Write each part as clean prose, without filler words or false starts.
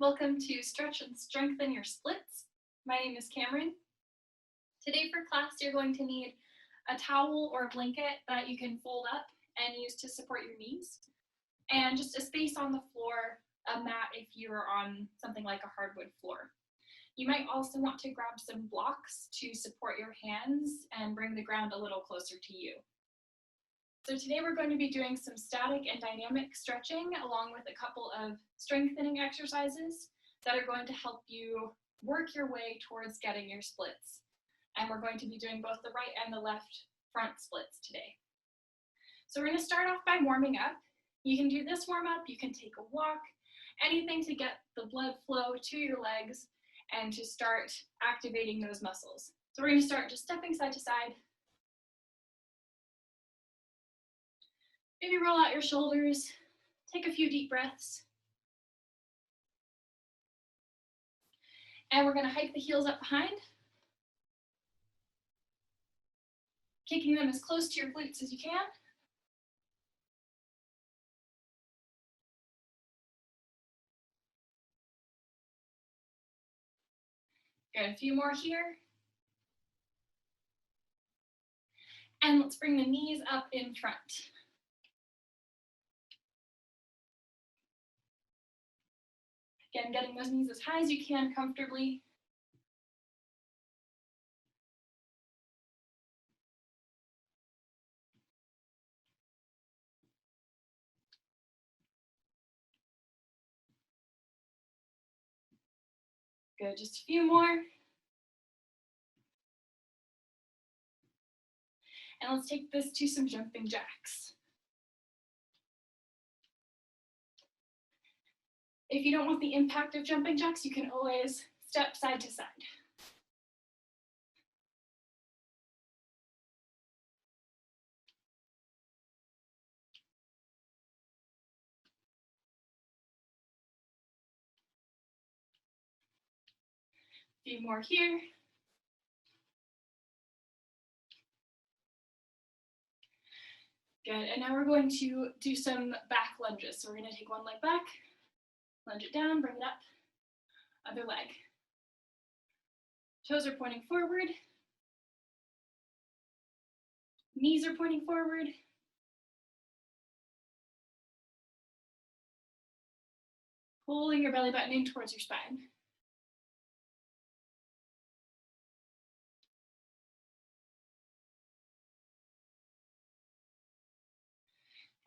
Welcome to Stretch and Strengthen Your Splits. My name is Cameron. Today for class, you're going to need a towel or a blanket that you can fold up and use to support your knees, and just a space on the floor, a mat if you're on something like a hardwood floor. You might also want to grab some blocks to support your hands and bring the ground a little closer to you. So today we're going to be doing some static and dynamic stretching along with a couple of strengthening exercises that are going to help you work your way towards getting your splits. And we're going to be doing both the right and the left front splits today. So we're going to start off by warming up. You can do this warm up, you can take a walk, anything to get the blood flow to your legs and to start activating those muscles. So we're going to start just stepping side to side. Maybe roll out your shoulders, take a few deep breaths. And we're going to hike the heels up behind, kicking them as close to your glutes as you can. Good, a few more here. And let's bring the knees up in front. Again, getting those knees as high as you can comfortably. Good, just a few more. And let's take this to some jumping jacks. If you don't want the impact of jumping jacks, you can always step side to side. A few more here. Good, and now we're going to do some back lunges. So we're going to take one leg back, lunge it down, bring it up, other leg. Toes are pointing forward. Knees are pointing forward. Pulling your belly button in towards your spine.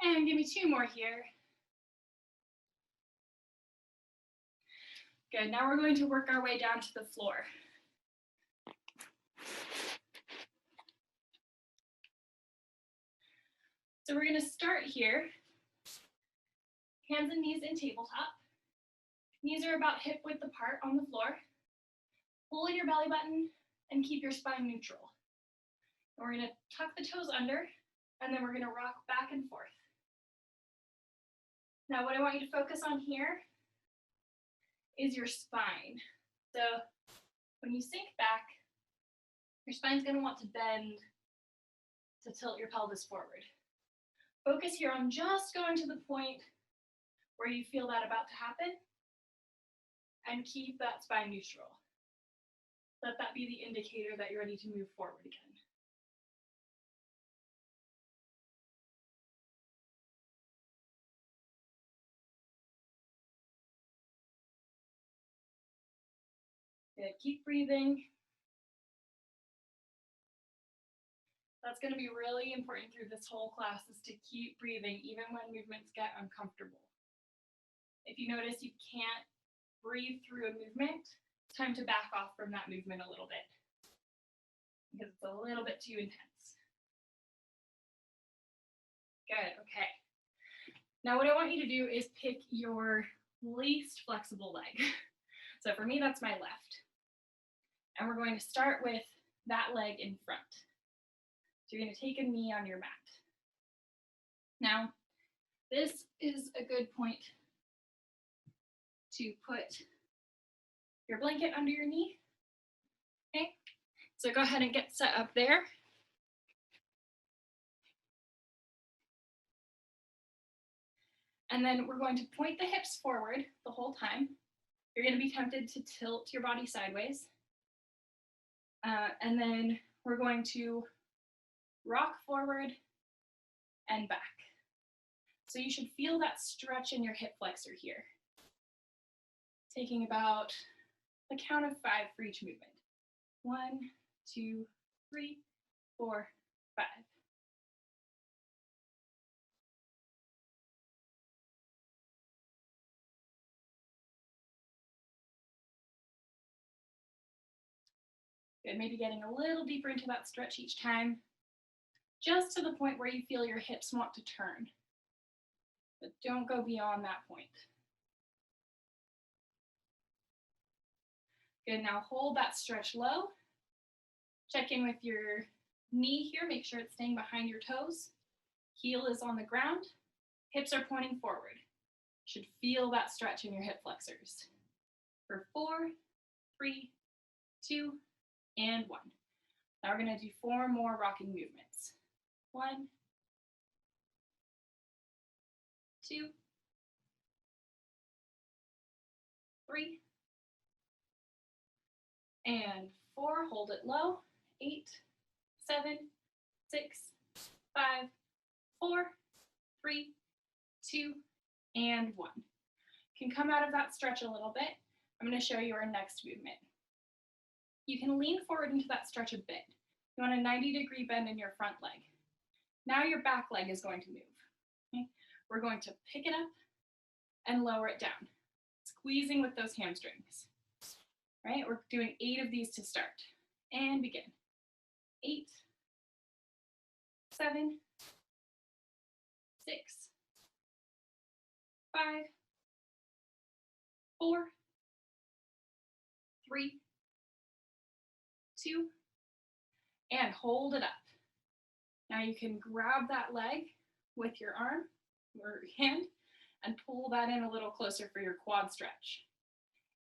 And give me two more here. Good, now we're going to work our way down to the floor. So we're going to start here. Hands and knees in tabletop. Knees are about hip width apart on the floor. Pull your belly button and keep your spine neutral. And we're going to tuck the toes under, and then we're going to rock back and forth. Now what I want you to focus on here is your spine. So when you sink back, your spine's going to want to bend to tilt your pelvis forward. Focus here on just going to the point where you feel that about to happen, and keep that spine neutral. Let that be the indicator that you're ready to move forward again. Good, keep breathing. That's going to be really important through this whole class, is to keep breathing even when movements get uncomfortable. If you notice you can't breathe through a movement, it's time to back off from that movement a little bit, because it's a little bit too intense. Good, okay. Now what I want you to do is pick your least flexible leg. So for me, that's my left. And we're going to start with that leg in front. So you're going to take a knee on your mat. Now, this is a good point to put your blanket under your knee. Okay, so go ahead and get set up there. And then we're going to point the hips forward the whole time. You're going to be tempted to tilt your body sideways. And then we're going to rock forward and back. So you should feel that stretch in your hip flexor here. Taking about a count of 5 for each movement. 1, 2, 3, 4, 5. Good, maybe getting a little deeper into that stretch each time, just to the point where you feel your hips want to turn. But don't go beyond that point. Good, now hold that stretch low. Check in with your knee here, make sure it's staying behind your toes. Heel is on the ground, hips are pointing forward. You should feel that stretch in your hip flexors. For 4, 3, 2, and 1. Now we're going to do 4 more rocking movements. 1, 2, 3, and 4. Hold it low. 8, 7, 6, 5, 4, 3, 2, and 1. You can come out of that stretch a little bit. I'm going to show you our next movement. You can lean forward into that stretch a bit. You want a 90-degree bend in your front leg. Now your back leg is going to move. Okay? We're going to pick it up and lower it down, squeezing with those hamstrings. Right? We're doing 8 of these to start. And begin. 8, 7, 6, 5, 4, 3, 2, and hold it up. Now you can grab that leg with your arm or hand and pull that in a little closer for your quad stretch.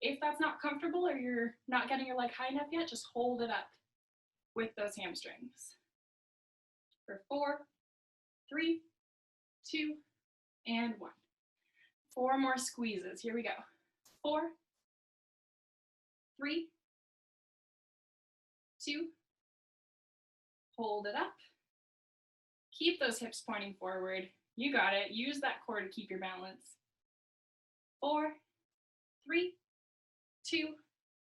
If that's not comfortable or you're not getting your leg high enough yet, just hold it up with those hamstrings. For 4, 3, 2, and 1. 4 more squeezes. Here we go. 4, 3, 2, hold it up. Keep those hips pointing forward. You got it. Use that core to keep your balance. 4, 3, 2,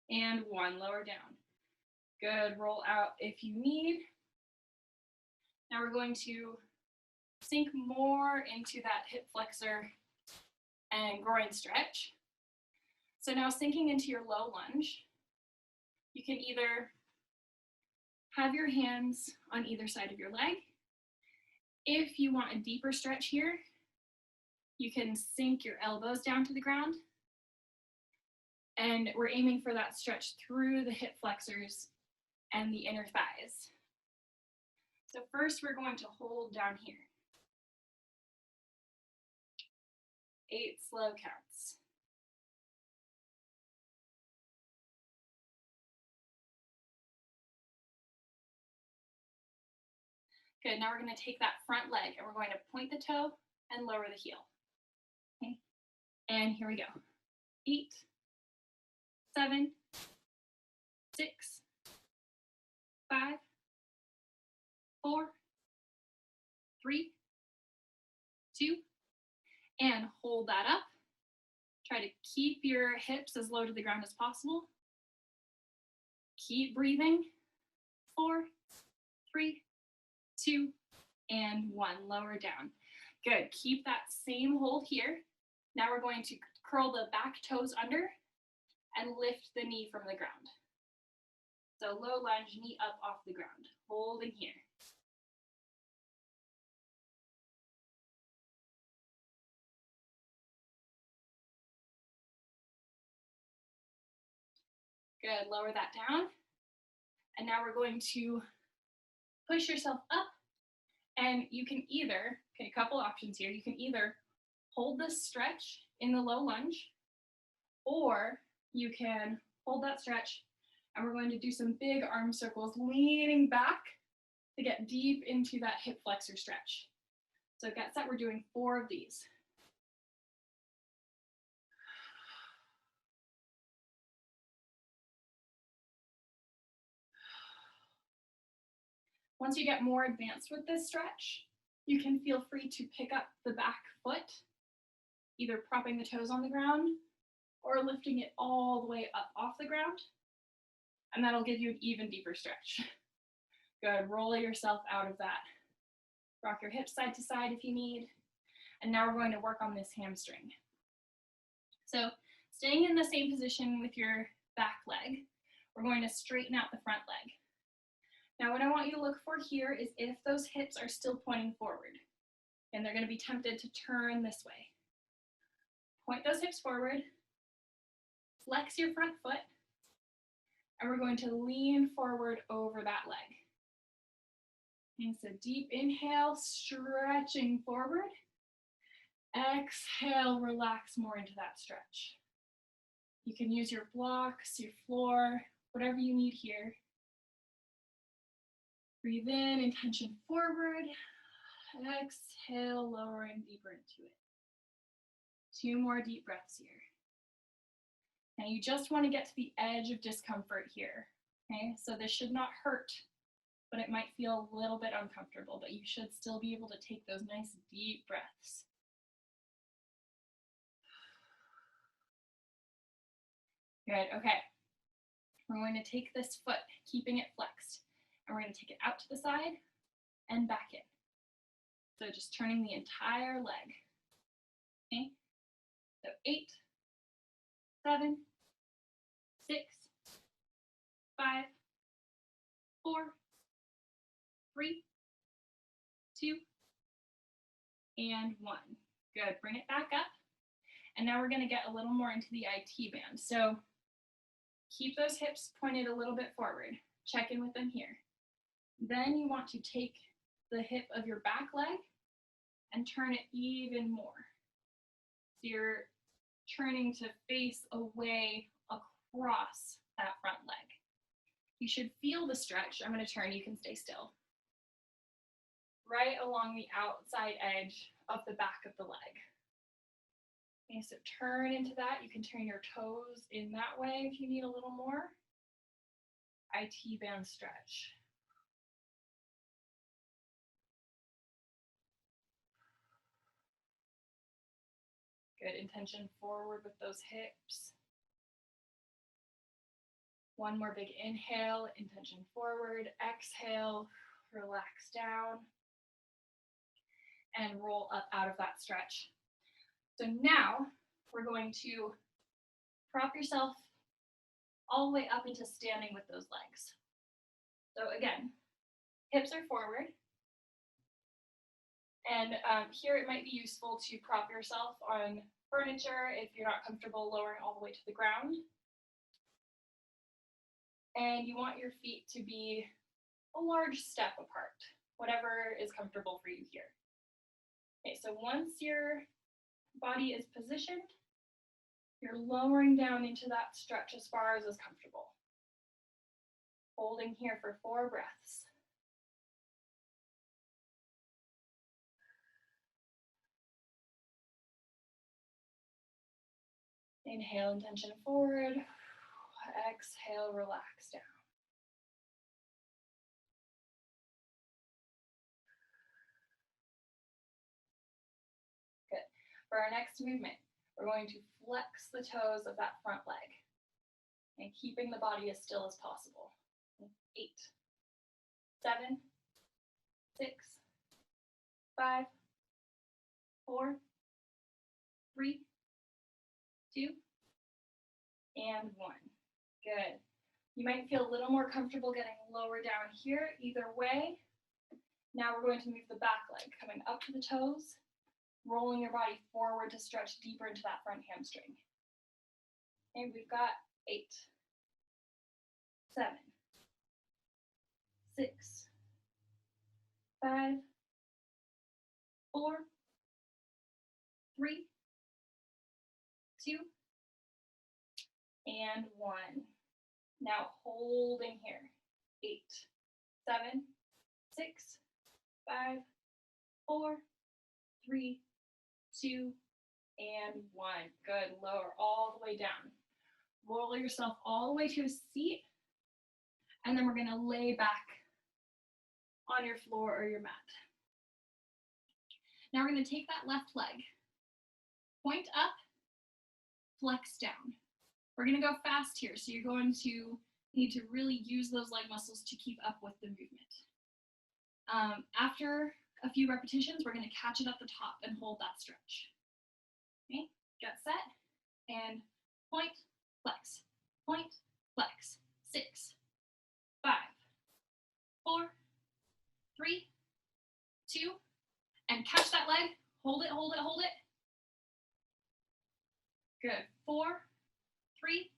and 1. Lower down. Good. Roll out if you need. Now we're going to sink more into that hip flexor and groin stretch. So now sinking into your low lunge, you can either have your hands on either side of your leg. If you want a deeper stretch here, you can sink your elbows down to the ground. And we're aiming for that stretch through the hip flexors and the inner thighs. So first we're going to hold down here. 8 slow counts. Good, now we're going to take that front leg and we're going to point the toe and lower the heel. Okay, and here we go. 8, 7, 6, 5, 4, 3, 2, and hold that up. Try to keep your hips as low to the ground as possible. Keep breathing. 4, 3, 2, and 1. Lower down. Good. Keep that same hold here. Now we're going to curl the back toes under and lift the knee from the ground. So low lunge, knee up off the ground. Holding here. Good. Lower that down. And now we're going to push yourself up. And you can either, okay, a couple options here. You can either hold this stretch in the low lunge, or you can hold that stretch, and we're going to do some big arm circles, leaning back to get deep into that hip flexor stretch. So get set, we're doing 4 of these. Once you get more advanced with this stretch, you can feel free to pick up the back foot, either propping the toes on the ground or lifting it all the way up off the ground, and that'll give you an even deeper stretch. Good, roll yourself out of that. Rock your hips side to side if you need, and now we're going to work on this hamstring. So staying in the same position with your back leg, we're going to straighten out the front leg. Now what I want you to look for here is if those hips are still pointing forward, and they're going to be tempted to turn this way. Point those hips forward, flex your front foot, and we're going to lean forward over that leg. And so deep inhale, stretching forward. Exhale, relax more into that stretch. You can use your blocks, your floor, whatever you need here. Breathe in, intention forward. Exhale, lowering deeper into it. 2 more deep breaths here. Now you just want to get to the edge of discomfort here, okay? So this should not hurt, but it might feel a little bit uncomfortable, but you should still be able to take those nice deep breaths. Good, okay. We're going to take this foot, keeping it flexed, and we're going to take it out to the side and back in. So just turning the entire leg, okay? So 8, 7, 6, 5, 4, 3, 2, and 1. Good, bring it back up. And now we're gonna get a little more into the IT band. So keep those hips pointed a little bit forward. Check in with them here. Then you want to take the hip of your back leg and turn it even more. So you're turning to face away across that front leg. You should feel the stretch. I'm going to turn, you can stay still. Right along the outside edge of the back of the leg. Okay, so turn into that. You can turn your toes in that way if you need a little more. IT band stretch. Good, intention forward with those hips. 1 more big inhale, intention forward. Exhale, relax down. And roll up out of that stretch. So now we're going to prop yourself all the way up into standing with those legs. So again, hips are forward. And here it might be useful to prop yourself on furniture if you're not comfortable lowering all the way to the ground. And you want your feet to be a large step apart, whatever is comfortable for you here. Okay, so once your body is positioned, you're lowering down into that stretch as far as is comfortable. Holding here for 4 breaths. Inhale, intention forward. Exhale, relax down. Good. For our next movement, we're going to flex the toes of that front leg and keeping the body as still as possible. 8, 7, 6, 5, 4, 3, 2, and 1. Good. You might feel a little more comfortable getting lower down here. Either way, now we're going to move the back leg, coming up to the toes, rolling your body forward to stretch deeper into that front hamstring. And we've got 8, 7, 6, 5, 4, 3, 2, and 1. Now holding here. 8, 7, 6, 5, 4, 3, 2, and 1. Good. Lower all the way down. Roll yourself all the way to a seat, and then we're going to lay back on your floor or your mat. Now we're going to take that left leg, point up, flex down. We're going to go fast here, so you're going to need to really use those leg muscles to keep up with the movement. After a few repetitions, we're going to catch it at the top and hold that stretch. Okay, get set, and point, flex, 6, 5, 4, 3, 2, and catch that leg, hold it, hold it, hold it. Good, 4, 3,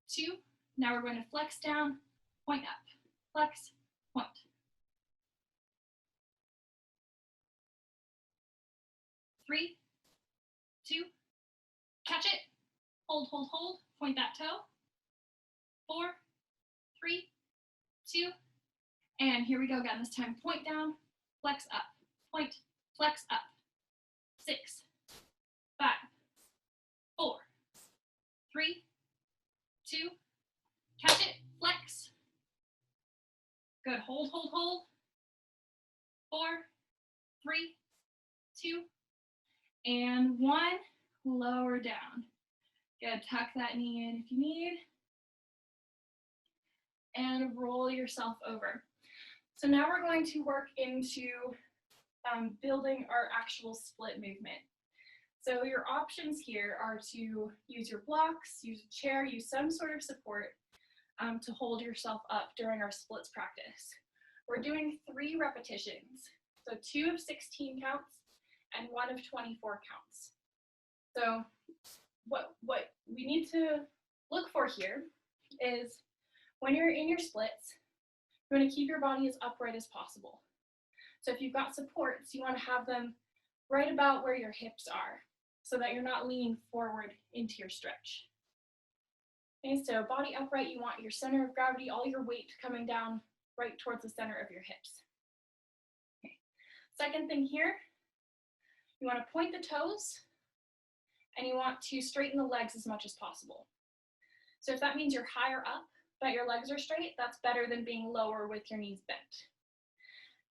2, now we're going to flex down, point up, flex, point. 3, 2, catch it, hold, hold, hold, point that toe. 4, 3, 2, and here we go again. This time, point down, flex up, point, flex up. 6, 5, 4, 3, 2, catch it, flex. Good, hold, hold, hold. 4, 3, 2, and 1, lower down. Good, tuck that knee in if you need. And roll yourself over. So now we're going to work into building our actual split movement. So your options here are to use your blocks, use a chair, use some sort of support to hold yourself up during our splits practice. We're doing 3 repetitions, so 2 of 16 counts and 1 of 24 counts. So what we need to look for here is when you're in your splits, you want to keep your body as upright as possible. So if you've got supports, you want to have them right about where your hips are so that you're not leaning forward into your stretch. Okay, so body upright, you want your center of gravity, all your weight coming down right towards the center of your hips. Okay. Second thing here, you want to point the toes and you want to straighten the legs as much as possible. So if that means you're higher up, but your legs are straight, that's better than being lower with your knees bent.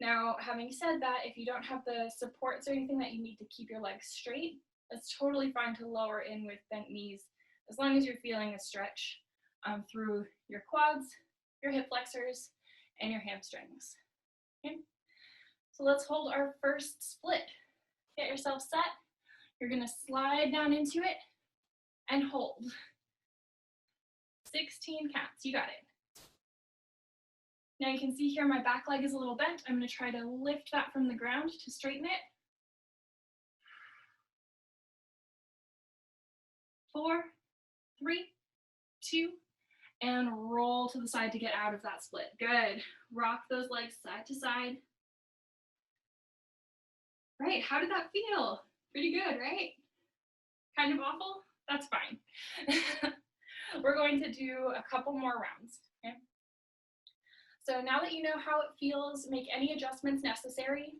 Now, having said that, if you don't have the supports or anything that you need to keep your legs straight, it's totally fine to lower in with bent knees, as long as you're feeling a stretch through your quads, your hip flexors, and your hamstrings. Okay? So let's hold our first split. Get yourself set. You're gonna slide down into it and hold. 16 counts, you got it. Now you can see here my back leg is a little bent. I'm going to try to lift that from the ground to straighten it. 4, 3, 2, and roll to the side to get out of that split. Good. Rock those legs side to side. Right, how did that feel? Pretty good, right? Kind of awful? That's fine. We're going to do a couple more rounds, okay? So now that you know how it feels, make any adjustments necessary.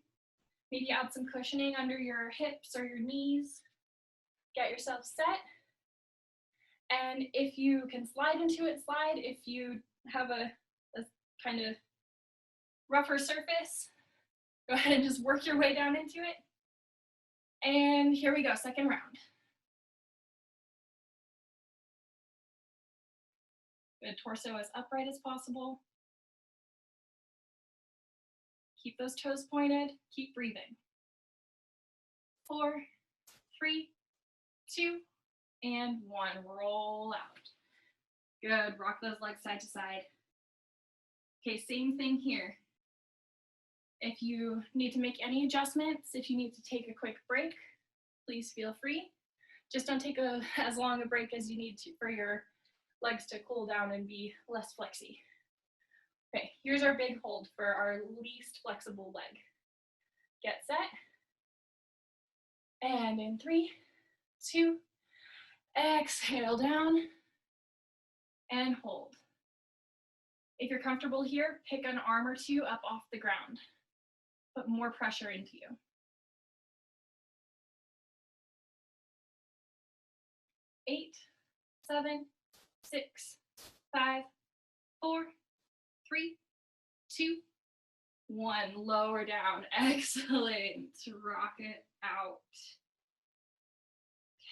Maybe add some cushioning under your hips or your knees. Get yourself set. And if you can slide into it, slide. If you have a kind of rougher surface, go ahead and just work your way down into it. And here we go, second round. Good, torso as upright as possible. Keep those toes pointed, keep breathing. 4, 3, 2, and 1, roll out. Good, rock those legs side to side. Okay, same thing here. If you need to make any adjustments, if you need to take a quick break, please feel free. Just don't take as long a break as you need to for your legs to cool down and be less flexy. Okay, here's our big hold for our least flexible leg. Get set. And in 3, 2, exhale down and hold. If you're comfortable here, pick an arm or 2 up off the ground. Put more pressure into you. 8, 7, 6, 5, 4, 3, 2, 1, lower down. Excellent. Rock it out.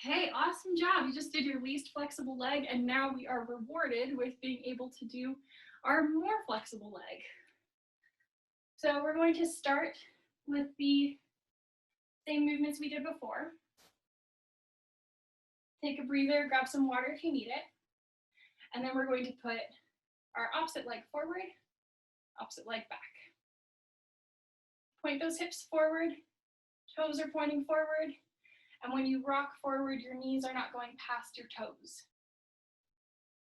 Okay, awesome job. You just did your least flexible leg, and now we are rewarded with being able to do our more flexible leg. So we're going to start with the same movements we did before. Take a breather, grab some water if you need it. And then we're going to put our opposite leg forward, opposite leg back. Point those hips forward, toes are pointing forward, and when you rock forward, your knees are not going past your toes.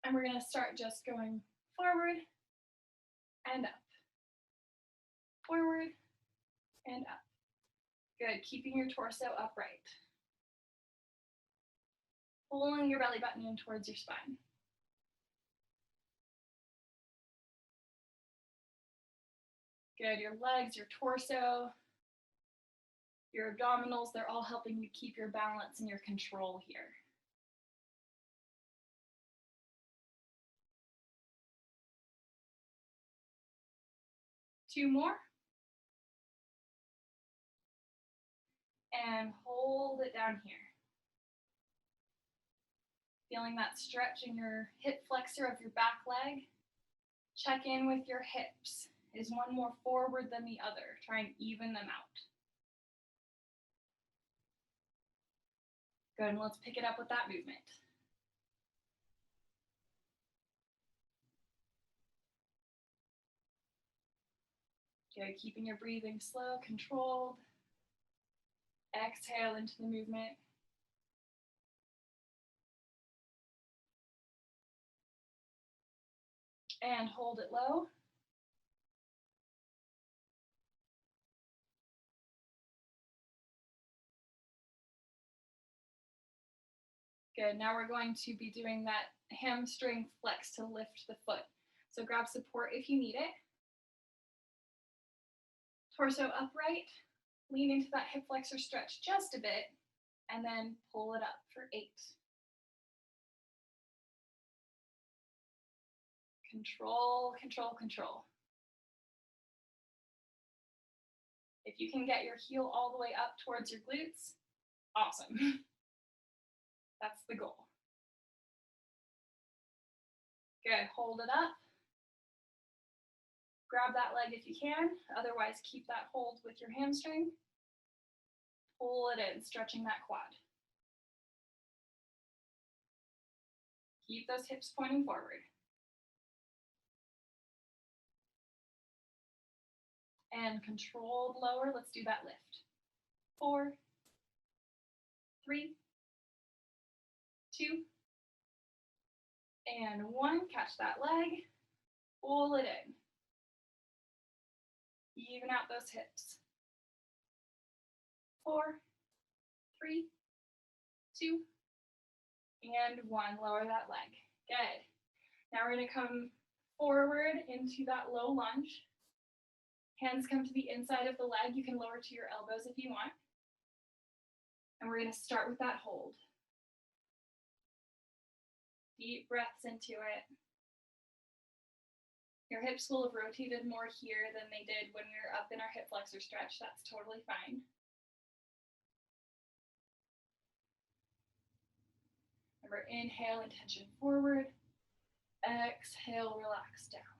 And we're going to start just going forward and up, forward and up. Good, keeping your torso upright. Pulling your belly button in towards your spine. Good, your legs, your torso, your abdominals, they're all helping you keep your balance and your control here. Two more. And hold it down here. Feeling that stretch in your hip flexor of your back leg. Check in with your hips. Is one more forward than the other? Try and even them out. Good, and let's pick it up with that movement. Good, keeping your breathing slow, controlled. Exhale into the movement. And hold it low. Good, now we're going to be doing that hamstring flex to lift the foot. So grab support if you need it. Torso upright, lean into that hip flexor stretch just a bit, and then pull it up for 8. Control, control, control. If you can get your heel all the way up towards your glutes, awesome. That's the goal. Good, hold it up. Grab that leg if you can, otherwise keep that hold with your hamstring. Pull it in, stretching that quad. Keep those hips pointing forward. And controlled lower, let's do that lift. 4, 3, 2, and 1. Catch that leg, pull it in. Even out those hips. 4, 3, 2, and 1. Lower that leg. Good. Now we're going to come forward into that low lunge. Hands come to the inside of the leg. You can lower to your elbows if you want. And we're going to start with that hold. Deep breaths into it. Your hips will have rotated more here than they did when we were up in our hip flexor stretch. That's totally fine. Remember, inhale, intention forward. Exhale, relax down.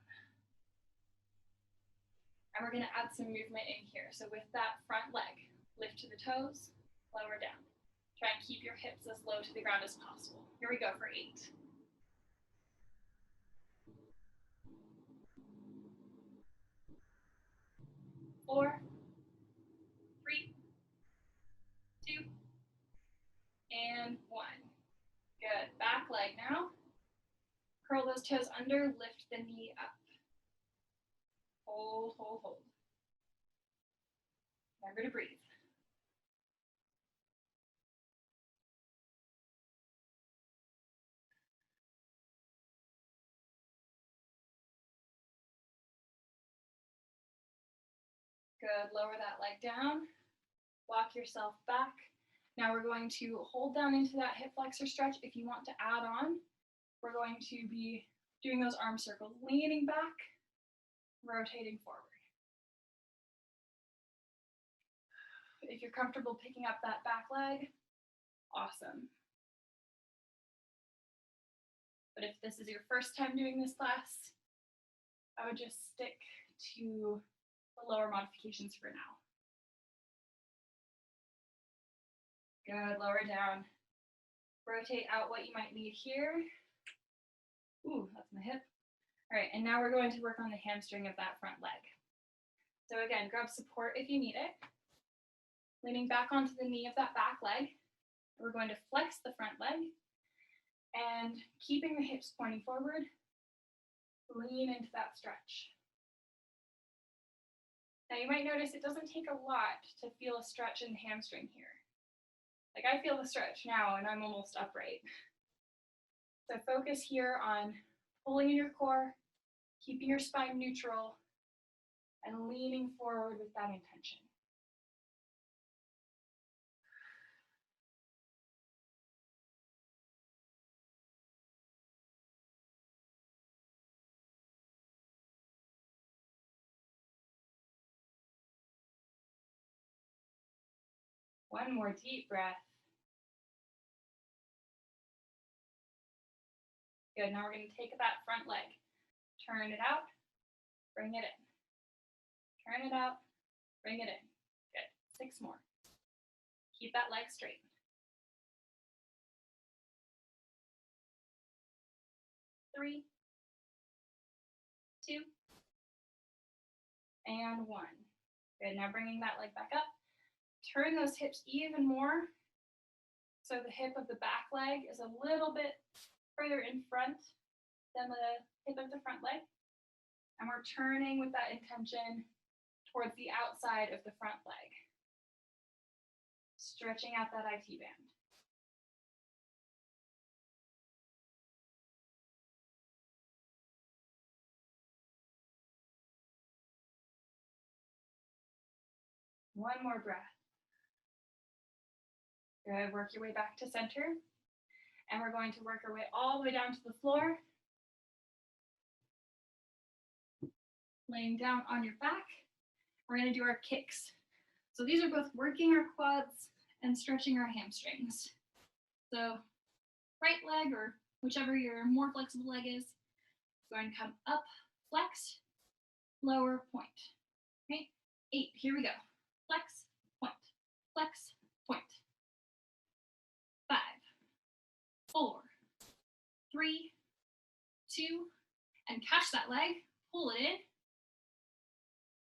And we're going to add some movement in here. So with that front leg, lift to the toes, lower down. Try and keep your hips as low to the ground as possible. Here we go for 8. 4, 3, 2, and 1. Good. Back leg now. Curl those toes under, lift the knee up. Hold, hold, hold. Remember to breathe. Good. Lower that leg down. Walk yourself back. Now we're going to hold down into that hip flexor stretch. If you want to add on, we're going to be doing those arm circles, leaning back, rotating forward. If you're comfortable picking up that back leg, awesome. But if this is your first time doing this class, I would just stick to the lower modifications for now. Good, lower down. Rotate out what you might need here. Ooh, that's my hip. All right, and now we're going to work on the hamstring of that front leg. So again, grab support if you need it. Leaning back onto the knee of that back leg. We're going to flex the front leg and keeping the hips pointing forward, lean into that stretch. Now you might notice it doesn't take a lot to feel a stretch in the hamstring here. Like I feel the stretch now and I'm almost upright. So focus here on pulling in your core, keeping your spine neutral, and leaning forward with that intention. One more deep breath. Good, now we're going to take that front leg, turn it out, bring it in. Turn it out, bring it in. Good, 6 more. Keep that leg straight. 3, 2, and 1. Good, now bringing that leg back up. Turn those hips even more so the hip of the back leg is a little bit further in front than the hip of the front leg. And we're turning with that intention towards the outside of the front leg. Stretching out that IT band. One more breath. Good, work your way back to center. And we're going to work our way all the way down to the floor. Laying down on your back. We're going to do our kicks. So these are both working our quads and stretching our hamstrings. So right leg, or whichever your more flexible leg is, going to come up, flex, lower, point. Okay, 8, here we go. Flex, point, flex, point. 5, 4, 3, 2, and catch that leg, pull it in.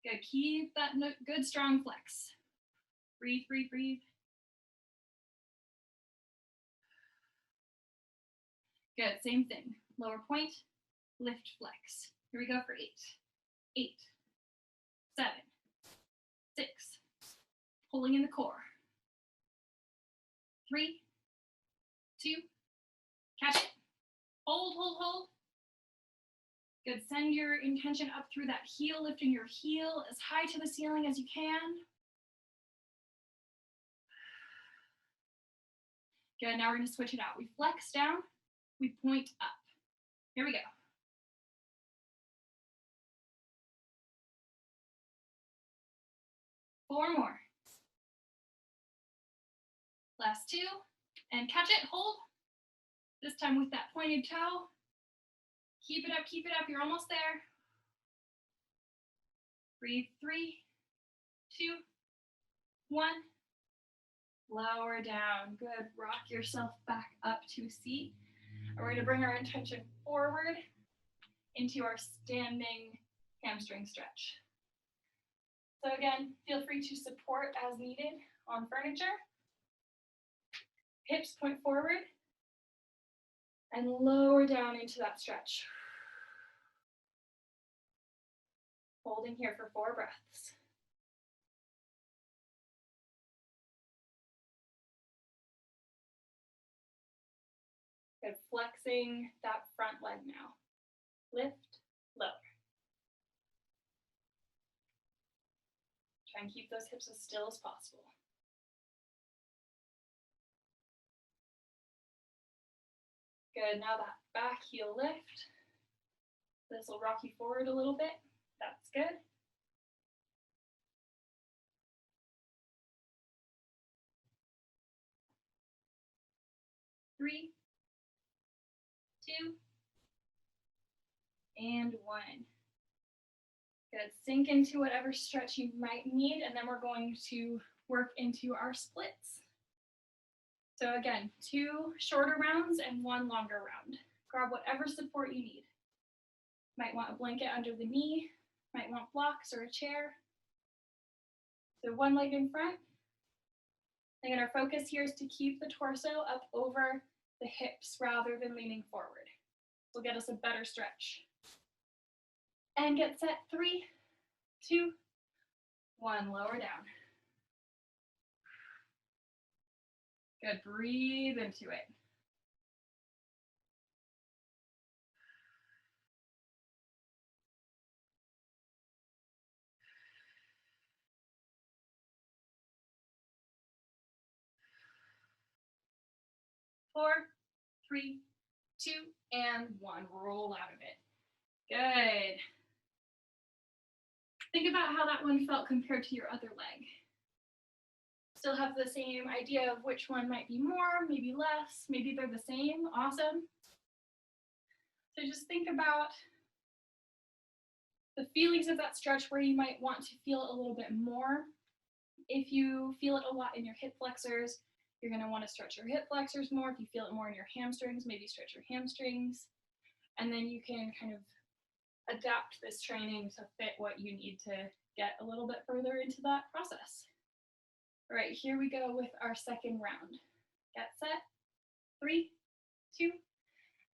Good, keep that good strong flex. Breathe, breathe, breathe. Good, same thing. Lower point, lift, flex. Here we go for 8. 8, 7, 6. Pulling in the core. 3, 2, catch it. Hold, hold, hold. Good, send your intention up through that heel, lifting your heel as high to the ceiling as you can. Good, now we're gonna switch it out. We flex down, we point up. Here we go. Four more. Last 2, and catch it, hold. This time with that pointed toe. Keep it up, you're almost there. Breathe, 3, 2, 1. Lower down, good. Rock yourself back up to seat. And we're gonna bring our intention forward into our standing hamstring stretch. So again, feel free to support as needed on furniture. Hips point forward and lower down into that stretch. Holding here for 4 breaths. Good, flexing that front leg now. Lift, lower. Try and keep those hips as still as possible. Good, now that back heel lift. This will rock you forward a little bit. That's good. 3, 2, and 1. Good. Sink into whatever stretch you might need, and then we're going to work into our splits. So again, 2 shorter rounds and 1 longer round. Grab whatever support you need. Might want a blanket under the knee, might want blocks or a chair. So 1 leg in front. Again, our focus here is to keep the torso up over the hips rather than leaning forward. Will get us a better stretch. And get set. 3, 2, 1. Lower down. Good. Breathe into it. Four, 3, 2, and 1. Roll out of it. Good. Think about how that one felt compared to your other leg. Still have the same idea of which one might be more, maybe less, maybe they're the same. Awesome. So just think about the feelings of that stretch where you might want to feel a little bit more. If you feel it a lot in your hip flexors, you're going to want to stretch your hip flexors more. If you feel it more in your hamstrings, maybe stretch your hamstrings. And then you can kind of adapt this training to fit what you need to get a little bit further into that process. All right, here we go with our second round. Get set. 3, 2,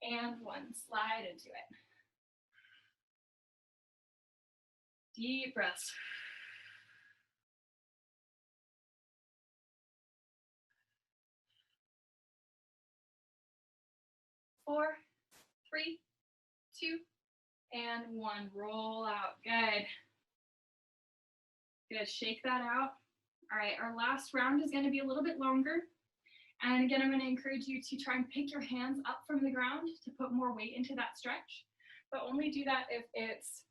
and 1. Slide into it. Deep breaths. 4, 3, 2, and 1. Roll out. Good. Good. Shake that out. All right, our last round is going to be a little bit longer. And again, I'm going to encourage you to try and pick your hands up from the ground to put more weight into that stretch, but only do that if it's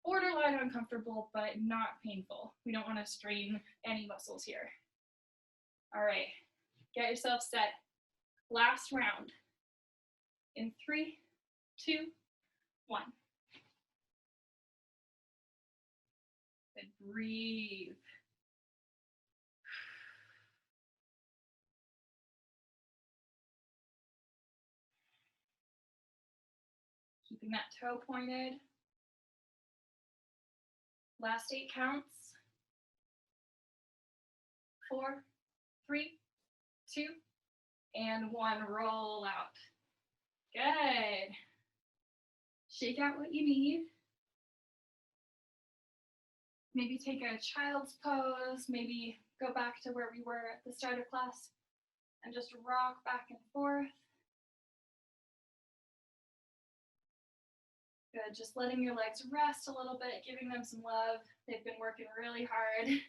borderline uncomfortable, but not painful. We don't want to strain any muscles here. All right, get yourself set. Last round. In 3, 2, 1. Good. Breathe. Keeping that toe pointed. Last 8 counts. 4, 3, 2, and 1. Roll out. Good. Shake out what you need. Maybe take a child's pose. Maybe go back to where we were at the start of class and just rock back and forth. Good, just letting your legs rest a little bit, giving them some love. They've been working really hard.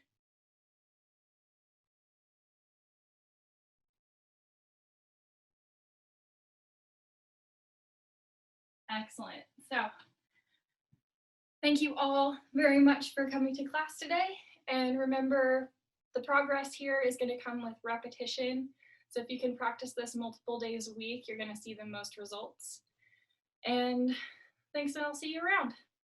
Excellent. So, thank you all very much for coming to class today. And remember, the progress here is going to come with repetition. So if you can practice this multiple days a week, you're going to see the most results. And thanks, and I'll see you around.